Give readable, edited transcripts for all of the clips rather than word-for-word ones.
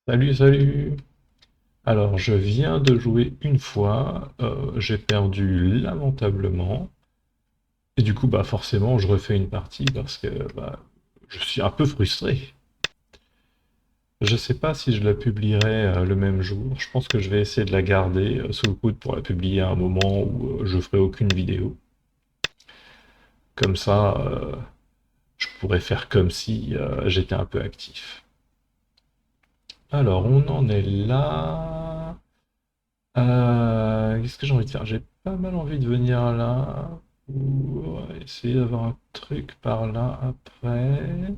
Salut, salut! Alors, je viens de jouer une fois, j'ai perdu lamentablement, et du coup, bah forcément, je refais une partie parce que bah, je suis un peu frustré. Je sais pas si je la publierai le même jour, je pense que je vais essayer de la garder sous le coude pour la publier à un moment où je ferai aucune vidéo. Comme ça, je pourrais faire comme si j'étais un peu actif. Alors, on en est là. Qu'est-ce que j'ai envie de faire? J'ai pas mal envie de venir là. Ou essayer d'avoir un truc par là après.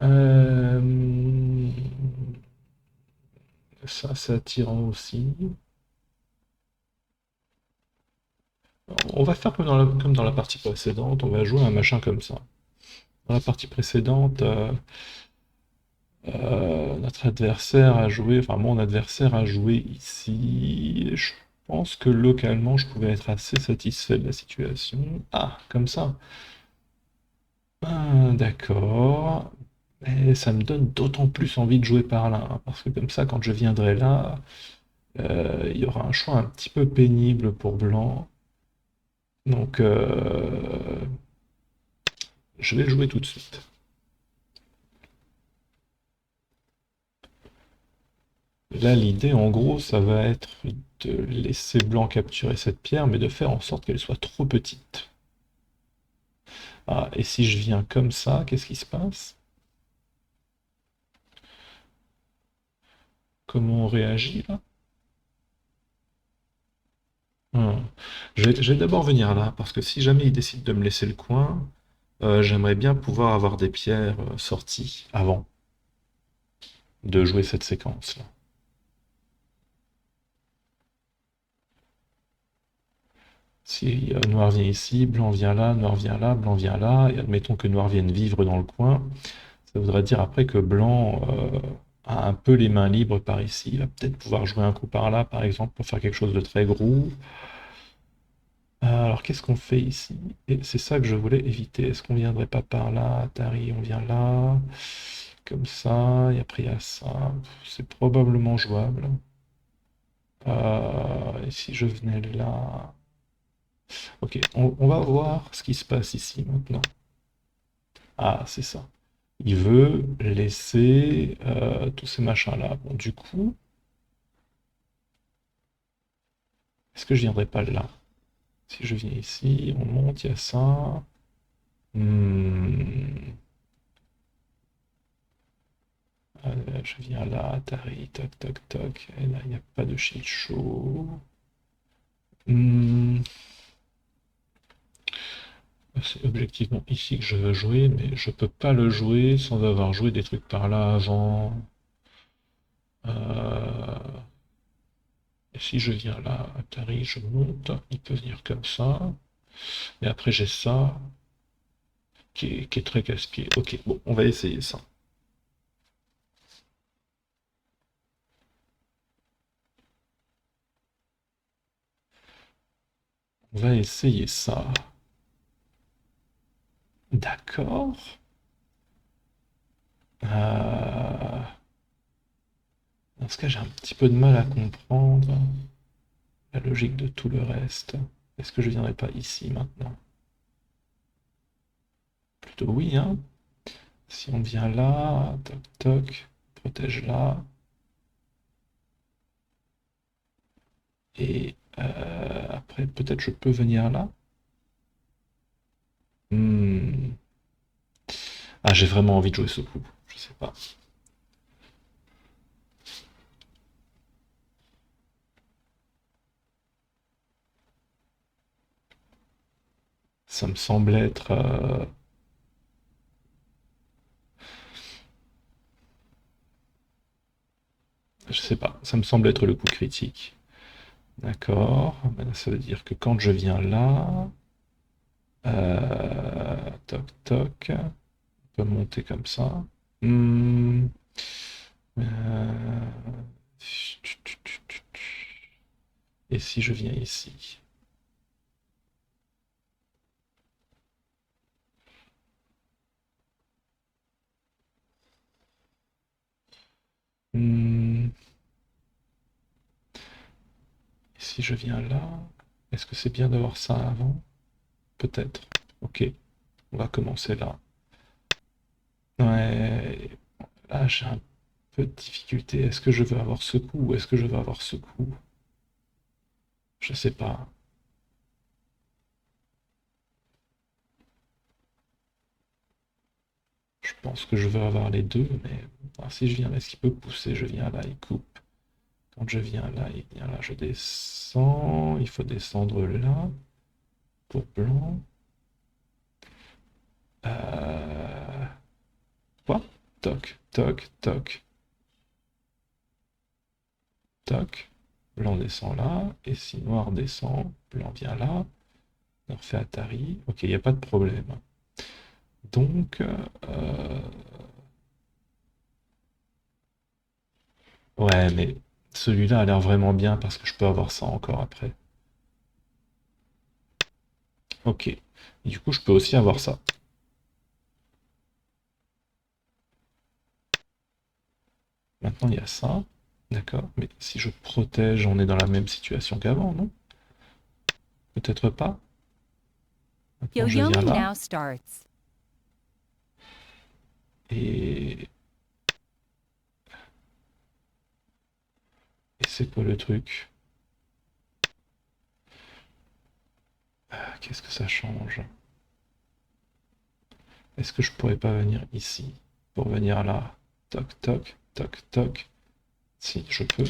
Euh, Ça, c'est attirant aussi. On va faire comme dans la partie précédente. On va jouer un machin comme ça. Dans la partie précédente, notre adversaire a joué, enfin mon adversaire a joué ici. Je pense que localement, je pouvais être assez satisfait de la situation. Ah, comme ça. Ah, d'accord. Et ça me donne d'autant plus envie de jouer par là, hein, parce que comme ça, quand je viendrai là, il y aura un choix un petit peu pénible pour blanc. Donc, je vais le jouer tout de suite. Là, l'idée, en gros, ça va être de laisser blanc capturer cette pierre, mais de faire en sorte qu'elle soit trop petite. Ah, et si je viens comme ça, qu'est-ce qui se passe? Comment on réagit là? Hmm. Je vais d'abord venir là, parce que si jamais il décide de me laisser le coin, j'aimerais bien pouvoir avoir des pierres sorties avant de jouer cette séquence-là. Si noir vient ici, blanc vient là, noir vient là, blanc vient là, et admettons que noir vienne vivre dans le coin, ça voudrait dire après que blanc a un peu les mains libres par ici. Il va peut-être pouvoir jouer un coup par là, par exemple, pour faire quelque chose de très gros. Alors qu'est-ce qu'on fait ici? Et c'est ça que je voulais éviter. Est-ce qu'on viendrait pas par là? Atari, on vient là. Comme ça, et après il y a ça. C'est probablement jouable. Et si je venais là... Ok, on va voir ce qui se passe ici maintenant. Ah, c'est ça. Il veut laisser tous ces machins-là. Bon, du coup, est-ce que je viendrais pas là? Si je viens ici, on monte, il y a ça. Hmm. Je viens là, Atari, toc, toc, toc. Et là, il n'y a pas de shield show. Hmm. C'est objectivement ici que je veux jouer, mais je peux pas le jouer sans avoir joué des trucs par là avant. Euh, Et si je viens là, Atari, je monte, il peut venir comme ça. Et après j'ai ça, qui est très casse-pied. Ok, bon, on va essayer ça. On va essayer ça. D'accord. Euh, Dans ce cas, j'ai un petit peu de mal à comprendre la logique de tout le reste. Est-ce que je viendrai pas ici maintenant? Plutôt oui, hein. Si on vient là, toc toc, protège là, et après peut-être je peux venir là. Hmm. Ah, j'ai vraiment envie de jouer ce coup. Je sais pas. Ça me semble être, je sais pas. Ça me semble être le coup critique. D'accord. Ben, ça veut dire que quand je viens là, toc toc, on peut monter comme ça. Hmm. Euh, Et si je viens ici? si je viens là, est-ce que c'est bien d'avoir ça avant? Peut-être. Ok, on va commencer là. Ouais, là j'ai un peu de difficulté. Est-ce que je veux avoir ce coup ou est-ce que je veux avoir ce coup? Je sais pas. Je pense que je veux avoir les deux, mais si je viens là, est-ce qu'il peut pousser? Je viens là, il coupe. Quand je viens là, il vient là, je descends. Il faut descendre là pour blanc. Quoi? Toc, toc, toc, toc. Blanc descend là, et si noir descend, blanc vient là. On refait Atari. Ok, il n'y a pas de problème. Donc, ouais, mais celui-là a l'air vraiment bien parce que je peux avoir ça encore après. Ok. Du coup, je peux aussi avoir ça. Maintenant, il y a ça. D'accord. Mais si je protège, on est dans la même situation qu'avant, non? Peut-être pas. Maintenant, je viens Yo-yoing là. now starts. Et c'est quoi le truc? Qu'est-ce que ça change? Est-ce que je pourrais pas venir ici pour venir là? Toc, toc, toc, toc. Si, je peux.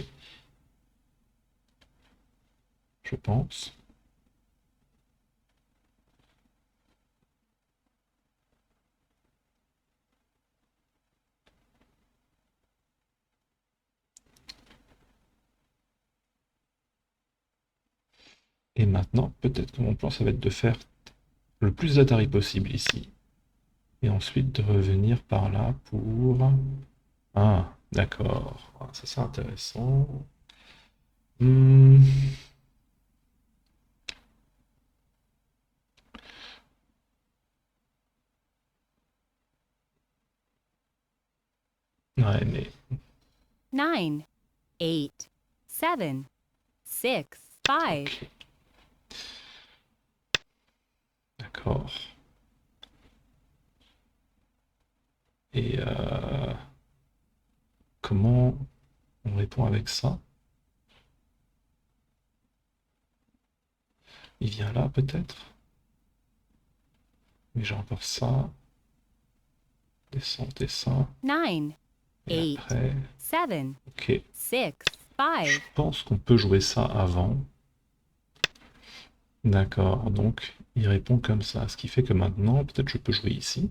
Je pense. Et maintenant, peut-être que mon plan, ça va être de faire le plus d'Atari possible ici. Et ensuite de revenir par là pour... Ah, d'accord. Ah, ça c'est intéressant. Hmm. Ouais, mais... 9, 8, 7, 6, 5. Ok, d'accord. Et comment on répond avec ça? Il vient là peut-être? Mais j'ai encore ça. Descend, descend. 9, Et 8, après... 7, Ok. 6, Je 5. pense qu'on peut jouer ça avant. D'accord, donc il répond comme ça. Ce qui fait que maintenant, peut-être je peux jouer ici.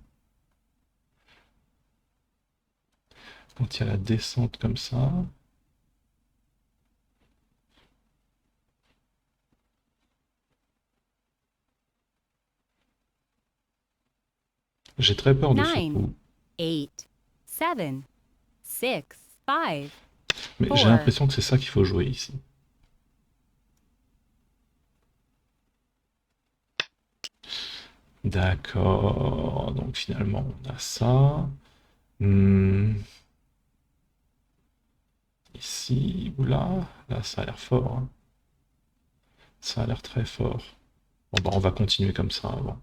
Quand il y a la descente comme ça. J'ai très peur de ce 9, coup. 8, 7, 6, 5, Mais j'ai 4. l'impression que c'est ça qu'il faut jouer ici. D'accord, donc finalement on a ça. Hmm, ici ou là. Là ça a l'air fort, hein. Ça a l'air très fort. Bon bah on va continuer comme ça avant.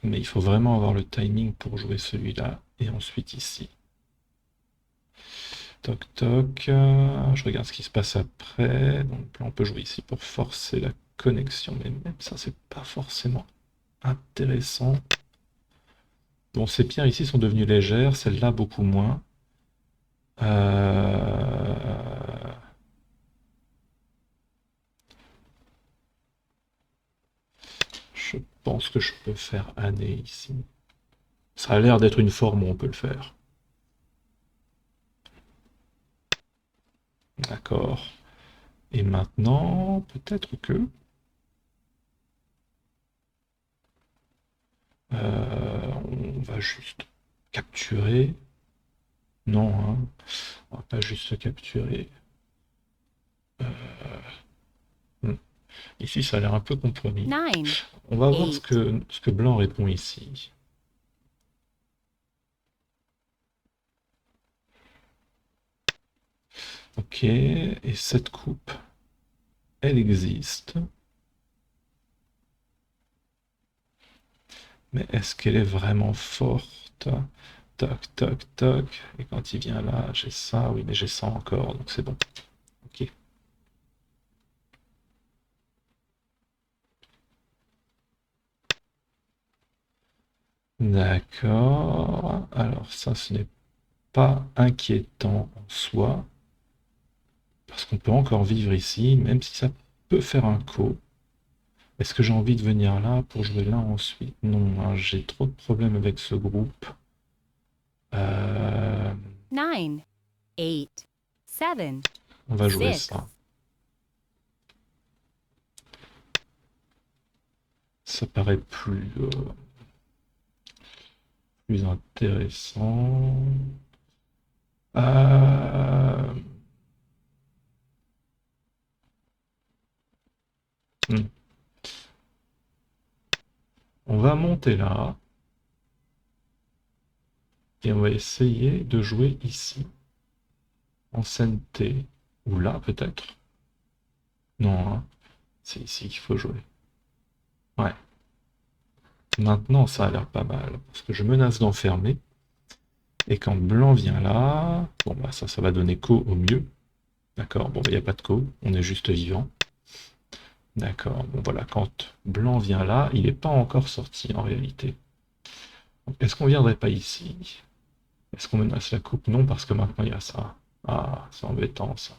Mais il faut vraiment avoir le timing pour jouer celui-là. Et ensuite ici. Toc toc. Je regarde ce qui se passe après. Donc là on peut jouer ici pour forcer la connexion. Mais même ça c'est pas forcément intéressant. Bon, ces pierres ici sont devenues légères, celles-là beaucoup moins. Euh, Je pense que je peux faire année ici. Ça a l'air d'être une forme où on peut le faire. D'accord. Et maintenant, peut-être que... on va juste capturer. Non, hein. On va pas juste se capturer. Hmm. Ici, ça a l'air un peu compromis. 9, On va voir 8, ce que Blanc répond ici. Ok, et cette coupe, elle existe. Mais est-ce qu'elle est vraiment forte? Toc, toc, toc. Et quand il vient là, j'ai ça. Oui, mais j'ai ça encore, donc c'est bon. Ok. D'accord. Alors ça, ce n'est pas inquiétant en soi. Parce qu'on peut encore vivre ici, même si ça peut faire un coup. Est-ce que j'ai envie de venir là pour jouer là ensuite? Non, hein, j'ai trop de problèmes avec ce groupe. 9, 8, 7, On va jouer 6, ça. Ça paraît plus intéressant. Euh, hmm. On va monter là. Et on va essayer de jouer ici. En scène T. Ou là peut-être. Non, hein. C'est ici qu'il faut jouer. Ouais. Maintenant ça a l'air pas mal. Parce que je menace d'enfermer. Et quand blanc vient là. Bon bah ça va donner co au mieux. D'accord, bon, il n'y a pas de co, on est juste vivant. D'accord, bon voilà, quand blanc vient là, il n'est pas encore sorti en réalité. Est-ce qu'on viendrait pas ici? Est-ce qu'on menace la coupe? Non, parce que maintenant il y a ça. Ah, c'est embêtant ça.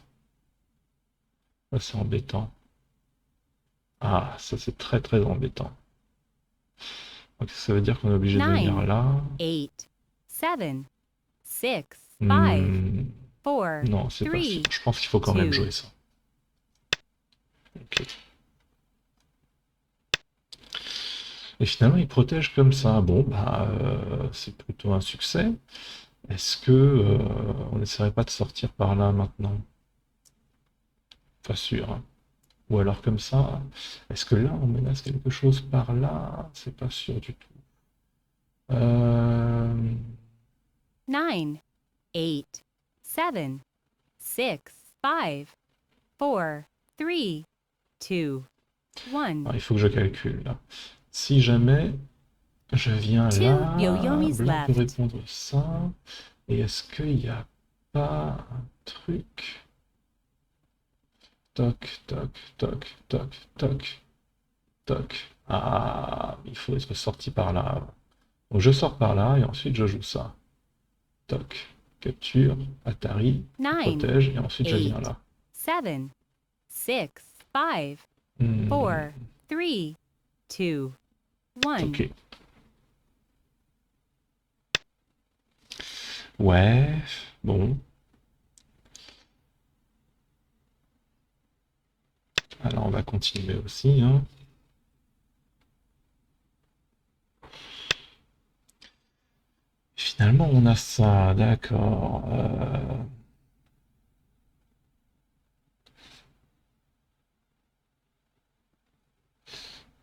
Ça, c'est embêtant. Ah, ça c'est très très embêtant. Donc ça veut dire qu'on est obligé de venir 9, là. 8, 7, 6, 5, Hmm, 4, non, c'est pas sûr. 3, Je pense qu'il faut quand même 2. jouer ça. Ok. Et finalement, il protège comme ça. Bon, bah, c'est plutôt un succès. Est-ce que on n'essaierait pas de sortir par là maintenant? Pas sûr, hein. Ou alors comme ça, est-ce que là on menace quelque chose par là? C'est pas sûr du tout. Euh, 9, 8, 7, 6, 5, 4, 3, 2, 1. il faut que je calcule là. Si jamais je viens 2 là, yo-yomis blanc peut left. répondre ça. Et est-ce qu'il n'y a pas un truc? Toc, toc, toc, toc, toc, toc. Ah, il faut être sorti par là. Donc je sors par là et ensuite je joue ça. Toc, capture, Atari, 9, protège et ensuite je viens 8, là. 7, 6, 5, Hmm, 4, 3, 2, 1. ok. Ouais, bon. Alors on va continuer aussi, hein. Finalement on a ça, d'accord.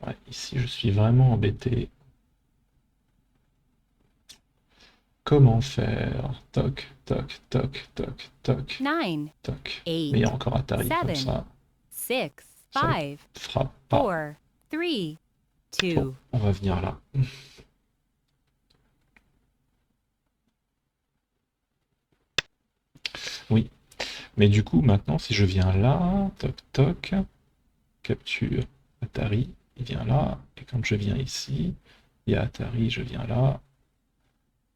Ouais, ici je suis vraiment embêté. Comment faire? Toc, toc, toc, toc, toc, 9, toc. 8, Mais il y a encore Atari comme 7, ça. 6, Ça ne 5, frappe pas. 4, 3, Bon, 2. on va venir là. Oui, mais du coup, maintenant, si je viens là, toc toc, capture Atari, il vient là, et quand je viens ici, il y a Atari, je viens là,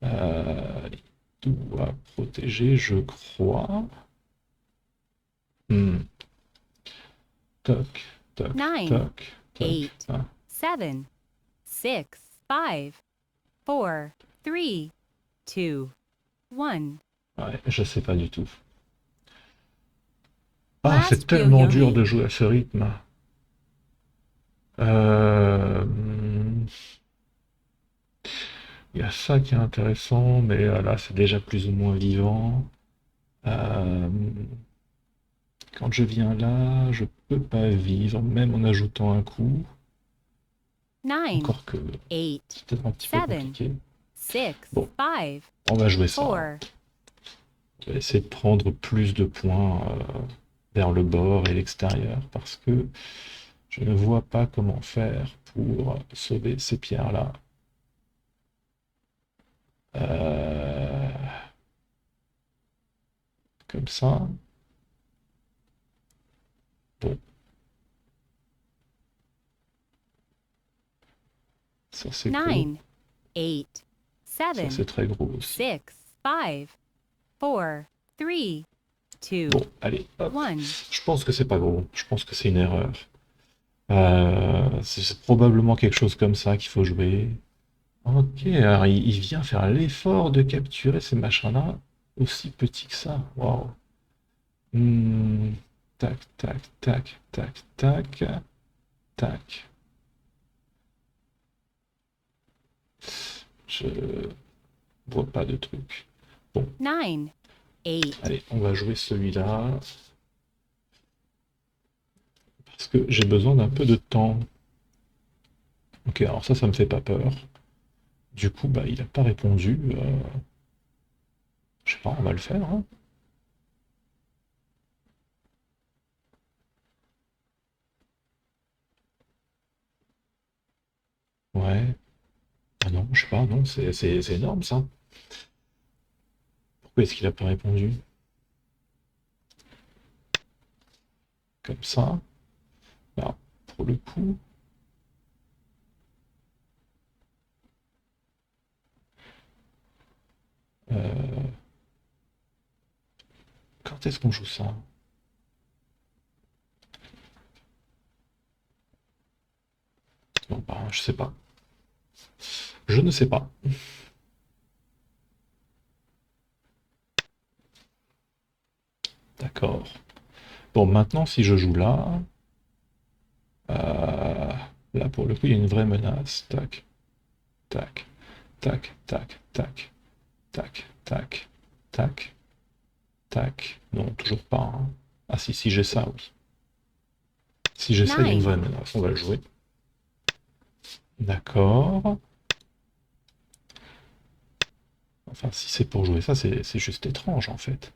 il doit protéger, je crois. Hmm. Toc, toc, 9, toc, toc. 8, Ah, 7, 6, 5, 4, 3, 2, 1. ouais, je sais pas du tout. Ah, c'est Last tellement dur yo-yomi. de jouer à ce rythme. Hmm. Il y a ça qui est intéressant, mais là, c'est déjà plus ou moins vivant. Euh, Quand je viens là, je peux pas vivre, même en ajoutant un coup. 9, Encore que 8, c'est peut-être un petit peu 7, compliqué. 6, Bon, 5, on va jouer ça, hein. 4, Je vais essayer de prendre plus de points vers le bord et l'extérieur parce que je ne vois pas comment faire pour sauver ces pierres-là. Euh, Comme ça. Bon, ça c'est gros. 9, 8, Ça 7, c'est très gros aussi. 6, 5, 4, 3, 2, Bon, allez, hop. 1. Je pense que c'est pas gros. Je pense que c'est une erreur. C'est probablement quelque chose comme ça qu'il faut jouer. Ok, alors il vient faire l'effort de capturer ces machins-là aussi petits que ça. Waouh. Tac, tac, tac, tac, tac, tac. Je vois pas de truc. Bon, 9, 8, allez, on va jouer celui-là parce que j'ai besoin d'un peu de temps. Ok, alors ça me fait pas peur. Du coup, bah, il a pas répondu. Je sais pas, on va le faire, hein. Ouais. Ah non, je sais pas, non, c'est énorme ça. Pourquoi est-ce qu'il a pas répondu? Comme ça. Bah, pour le coup. euh, Quand est-ce qu'on joue ça? Bon, bah, je sais pas. Je ne sais pas. D'accord. Bon, maintenant, si je joue là, là, pour le coup, il y a une vraie menace. Tac, tac, tac, tac, tac, tac, tac, tac, tac. Non, toujours pas, hein. Ah si j'ai ça, oui. Si j'ai ça, il y a une 9, vraie menace. On va le jouer. D'accord. Enfin, si c'est pour jouer ça, c'est juste étrange, en fait.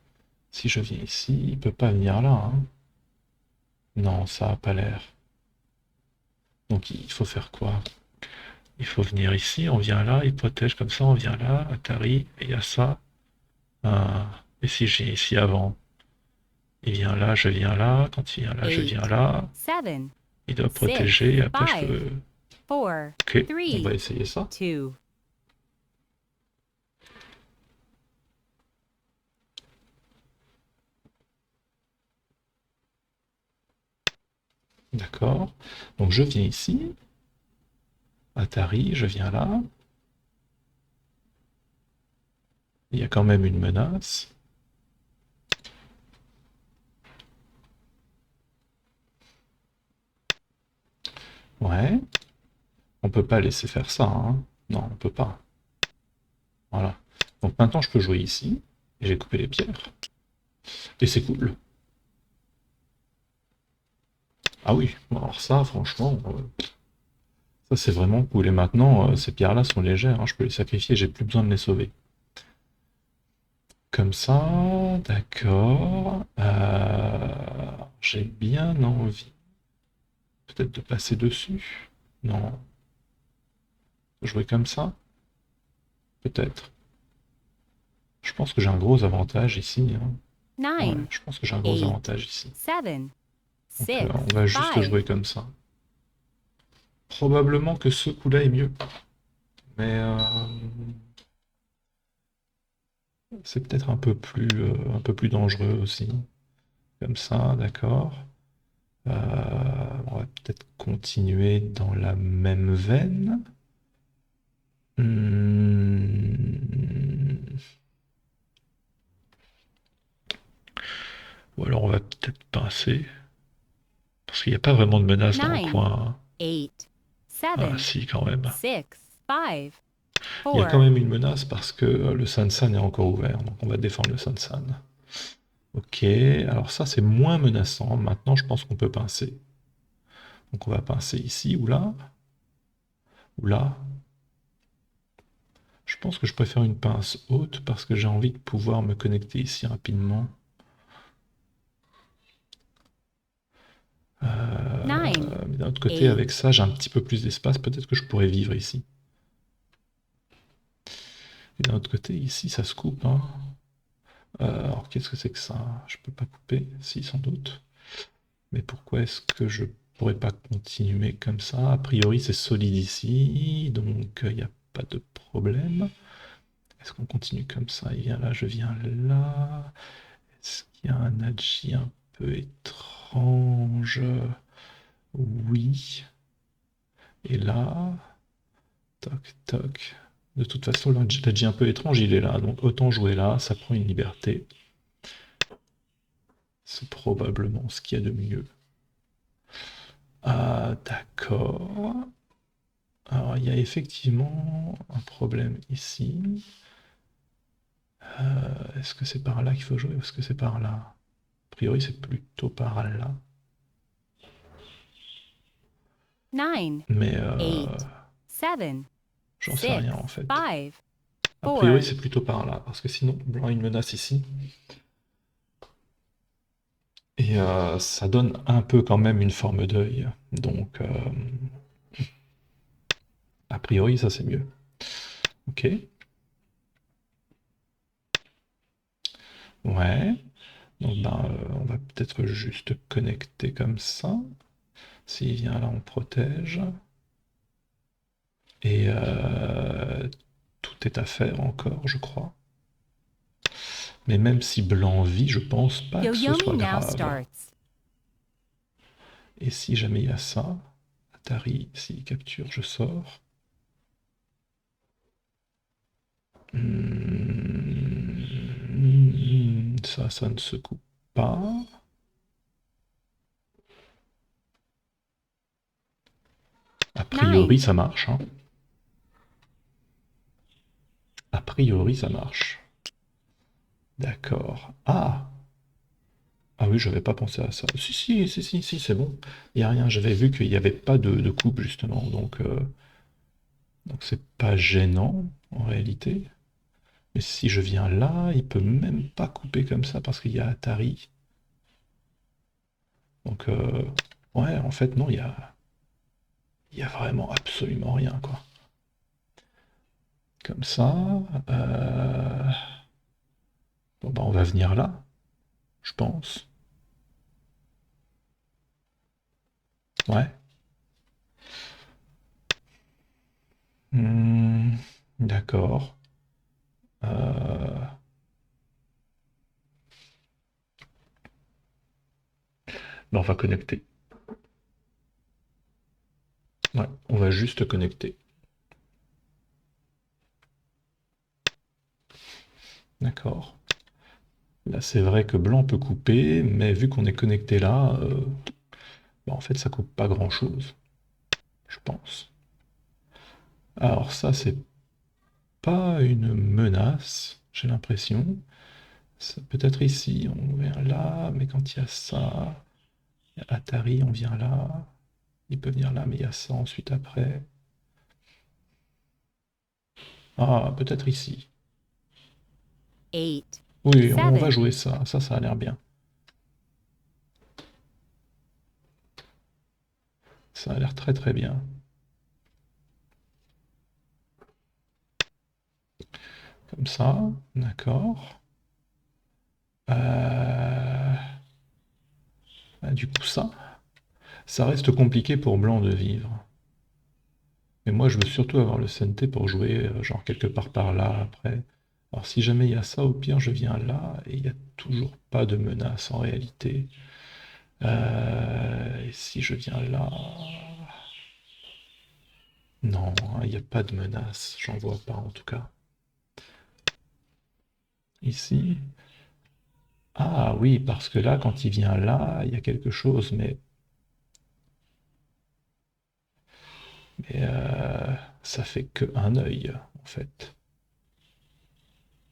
Si je viens ici, il peut pas venir là, hein. Non, ça a pas l'air. Donc il faut faire quoi? Il faut venir ici, on vient là, il protège comme ça, on vient là, Atari, et il y a ça. Et si j'ai ici avant, il vient là, je viens là, quand il vient là, je 8, viens là, 7, il doit 6, protéger, et après je 5, peux... 4, Ok, on 3, va essayer ça. 2. D'accord. Donc je viens ici, Atari, je viens là, il y a quand même une menace. Ouais, on peut pas laisser faire ça, hein. Non, on peut pas. Voilà. Donc maintenant je peux jouer ici, et j'ai coupé les pierres. Et c'est cool. Ah oui, bon, alors ça, franchement, ça c'est vraiment cool. Et maintenant, ces pierres-là sont légères, hein, je peux les sacrifier, j'ai plus besoin de les sauver. Comme ça, d'accord. J'ai bien envie peut-être de passer dessus. Non. Jouer comme ça? Peut-être. Je pense que j'ai un gros avantage ici, hein. Ouais, 9, je pense que j'ai un gros 8, avantage ici. 7, Donc 6, on va juste 5. jouer comme ça. Probablement que ce coup-là est mieux. Mais c'est peut-être un peu plus dangereux aussi. Comme ça, d'accord. On va peut-être continuer dans la même veine. Hmm. Ou alors on va peut-être pincer. Parce qu'il n'y a pas vraiment de menace dans le 9, coin, hein. 8, Ah 7, si, quand même. 6, 5, Il y a quand 4. même une menace parce que le San est encore ouvert. Donc on va défendre le San. Ok, alors ça c'est moins menaçant. Maintenant je pense qu'on peut pincer. Donc on va pincer ici ou là. Ou là. Je pense que je préfère une pince haute parce que j'ai envie de pouvoir me connecter ici rapidement. 9, Mais d'un autre côté, 8, avec ça, j'ai un petit peu plus d'espace. Peut-être que je pourrais vivre ici. Et d'un autre côté, ici, ça se coupe, hein. Alors, qu'est-ce que c'est que ça? Je peux pas couper? Si, sans doute. Mais pourquoi est-ce que je pourrais pas continuer comme ça? A priori, c'est solide ici, donc il n'y a pas de problème. Est-ce qu'on continue comme ça? Il vient là, je viens là. Est-ce qu'il y a un agi un peu étrange? Oui. Et là, toc, toc. De toute façon, l'Adji un peu étrange, il est là. Donc autant jouer là, ça prend une liberté. C'est probablement ce qu'il y a de mieux. Ah, d'accord. Alors, il y a effectivement un problème ici. Est-ce que c'est par là qu'il faut jouer ou est-ce que c'est par là? A priori, c'est plutôt par là. 9, Mais 8, 7, j'en sais 6, rien en fait. 5, A priori, 4, c'est plutôt par là, parce que sinon, blanc a une menace ici. Et ça donne un peu quand même une forme d'œil. Donc, a priori, ça c'est mieux. Ok. Ouais. Donc, ben, on va peut-être juste connecter comme ça. S'il vient là, on protège. Et tout est à faire encore, je crois. Mais même si blanc vit, je pense pas que ce Yoyomi soit now grave. starts. Et si jamais il y a ça, Atari, s'il capture, je sors. Ça ne se coupe pas. A priori, 9, ça marche, hein. A priori, ça marche. D'accord. Ah! Ah oui, j'avais pas pensé à ça. Si, c'est bon. Il n'y a rien. J'avais vu qu'il n'y avait pas de coupe, justement. Donc c'est pas gênant, en réalité. Mais si je viens là, il peut même pas couper comme ça parce qu'il y a Atari. Donc, ouais, en fait, non, il y a vraiment absolument rien, quoi. Comme ça. Bon, bah, on va venir là, je pense. Ouais. Hmm, d'accord. Euh, bah, on va connecter. Ouais, on va juste connecter. D'accord. Là, c'est vrai que blanc peut couper, mais vu qu'on est connecté là, bah, en fait, ça coupe pas grand-chose, je pense. Alors ça, c'est pas une menace, j'ai l'impression. Peut-être ici, on vient là, mais quand il y a ça, il y a Atari, on vient là. Il peut venir là, mais il y a ça ensuite après. Ah, peut-être ici. 8, Oui, on va 7, jouer ça. Ça a l'air bien. Ça a l'air très très bien. Comme ça, d'accord. Euh, du coup, ça reste compliqué pour blanc de vivre. Mais moi, je veux surtout avoir le CNT pour jouer, genre quelque part par là après. Alors, si jamais il y a ça, au pire, je viens là et il n'y a toujours pas de menace en réalité. Et si je viens là. Non, hein, il n'y a pas de menace. J'en vois pas en tout cas. Ici. Ah oui, parce que là, quand il vient là, il y a quelque chose, mais ça fait que un œil, en fait.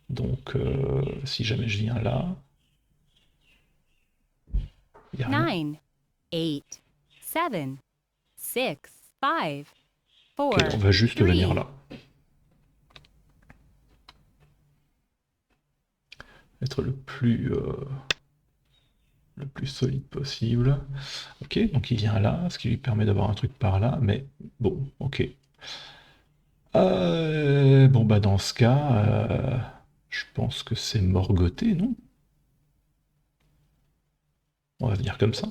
Donc, si jamais je viens là, il n'y a rien. 9, 8, 7, 6, 5, Ok, 4, on va juste venir 3, là. être le plus solide possible. Ok, donc il vient là, ce qui lui permet d'avoir un truc par là, mais bon, ok. Bon, bah dans ce cas, je pense que c'est morgoté, non? On va venir comme ça.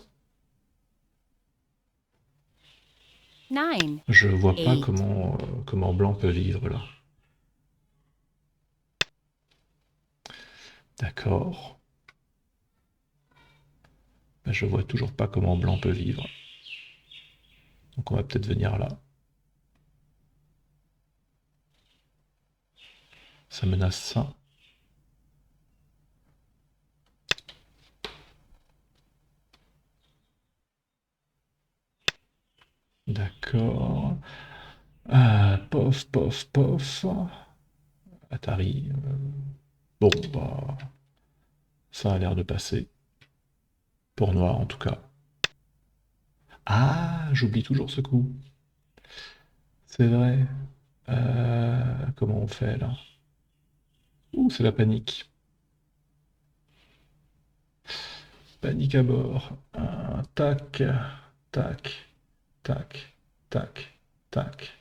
9, Je vois pas 8, comment blanc peut vivre là. D'accord. Ben, je vois toujours pas comment blanc peut vivre. Donc on va peut-être venir là. Ça menace ça. D'accord. Pof, pof, pof. Atari. Bon, bah, ça a l'air de passer. Pour noir en tout cas. Ah, j'oublie toujours ce coup. C'est vrai. Comment on fait là? Ouh, c'est la panique. Panique à bord. Tac, tac, tac, tac, tac,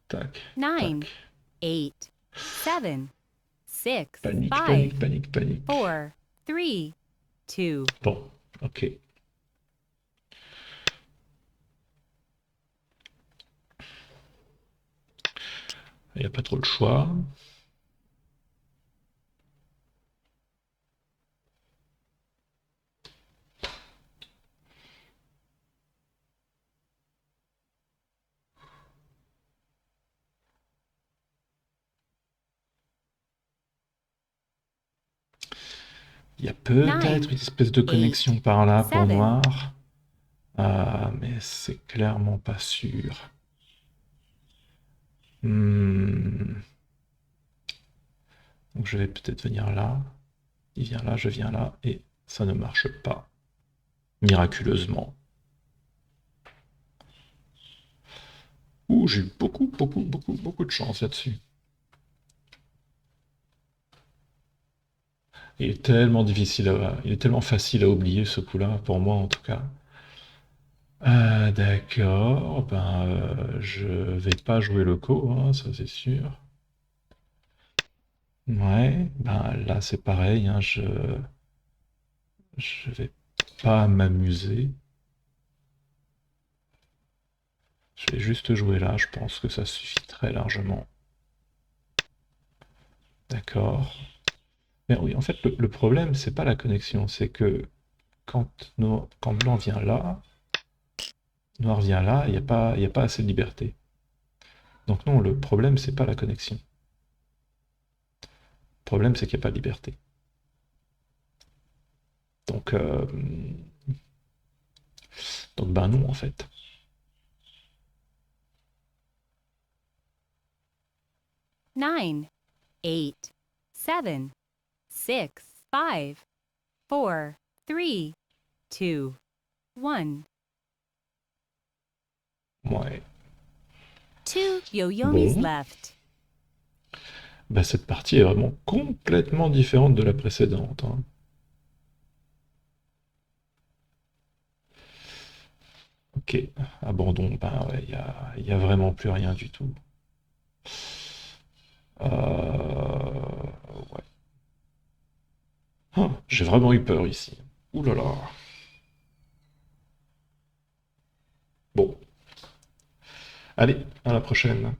tac, 9, tac. 8, 7, 6, Panique, 5, panique, panique, panique. 4, 3, 2, Bon, ok. Il n'y a pas trop le choix. Il y a peut-être 9, une espèce de 8, connexion par là pour 7, noir. Mais c'est clairement pas sûr. Hmm. Donc je vais peut-être venir là. Il vient là, je viens là, et ça ne marche pas. Miraculeusement. Ouh, j'ai eu beaucoup, beaucoup, beaucoup, beaucoup de chance là-dessus. Il est tellement difficile il est tellement facile à oublier ce coup-là, pour moi en tout cas. D'accord, ben je vais pas jouer le co, hein, ça c'est sûr. Ouais, ben là c'est pareil, hein, je vais pas m'amuser. Je vais juste jouer là, je pense que ça suffit très largement. D'accord. Mais oui, en fait, le problème, c'est pas la connexion, c'est que quand blanc vient là, noir vient là, il y a pas assez de liberté. Donc non, le problème, c'est pas la connexion. Le problème, c'est qu'il n'y a pas de liberté. Donc, ben non, en fait. 9, 8, 7, 6, 5, 4, 3, 2, 1. Ouais. 2 yo-yomis Bon. left. Bah, cette partie est vraiment complètement différente de la précédente, hein. Ok, abandon, ben ouais, y a vraiment plus rien du tout. Ouais. Ah, j'ai vraiment eu peur ici. Ouh là là. Bon, allez, à la prochaine.